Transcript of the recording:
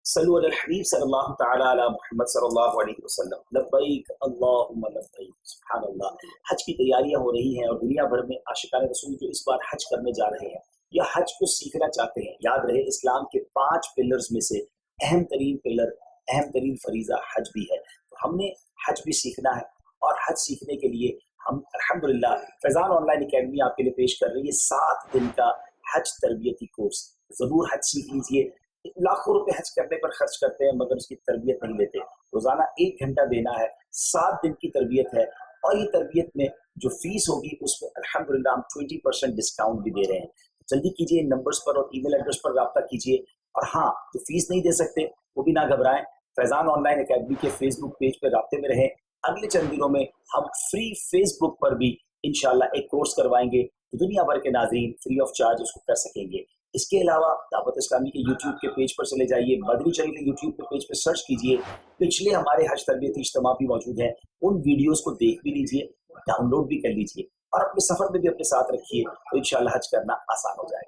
सल्लु अलल हबीब सल्लल्लाहु तआला अला मुहम्मद सल्लल्लाहु अलैहि वसल्लम। लब्बैक अल्लाहुम्मा लब्बैक। सुभान अल्लाह। हज की तैयारियां हो रही हैं और दुनिया भर में आशिकाने रसूल जो इस बार हज करने जा रहे हैं या हज को सीखना चाहते हैं, याद रहे इस्लाम के 5 पिलर्स में से अहम तरीन पिलर, अहम तरीन फरीजा हज भी है। तो हमने हज भी सीखना है और हज सीखने के लिए हम अल्हम्दुलिल्लाह फैज़ान ऑनलाइन एकेडमी आपके लिए पेश कर रही है 7 दिन का हज तरबियती कोर्स। जरूर हज सीख लीजिए। लाखों रुपए हज करने पर खर्च करते हैं मगर उसकी तरबियत नहीं लेते। रोजाना 1 घंटा देना है, 7 दिन की तरबियत है और ये तरबियत में जो फीस होगी उसमें अल्हम्दुलिल्लाह हम 20% डिस्काउंट भी दे रहे हैं। जल्दी कीजिए, इन नंबर्स पर और ईमेल एड्रेस पर राब्ता कीजिए। और हाँ, जो फीस नहीं दे सकते वो भी ना घबराएं, फैजान ऑनलाइन एकेडमी के फेसबुक पेज पर राब्ते में रहें। अगले चंद दिनों में हम फ्री फेसबुक पर भी इंशाल्लाह एक कोर्स करवाएंगे तो दुनिया भर के नाज़रीन फ्री ऑफ चार्ज उसको कर सकेंगे। इसके अलावा दावत इस्लामी के यूट्यूब के पेज पर चले जाइए, मदनी चैनल के यूट्यूब के पेज पर सर्च कीजिए, पिछले हमारे हज तरबियती इज्तिमा भी मौजूद हैं, उन वीडियोस को देख भी लीजिए, डाउनलोड भी कर लीजिए और अपने सफर में भी अपने साथ रखिए तो इंशाल्लाह हज करना आसान हो जाएगा।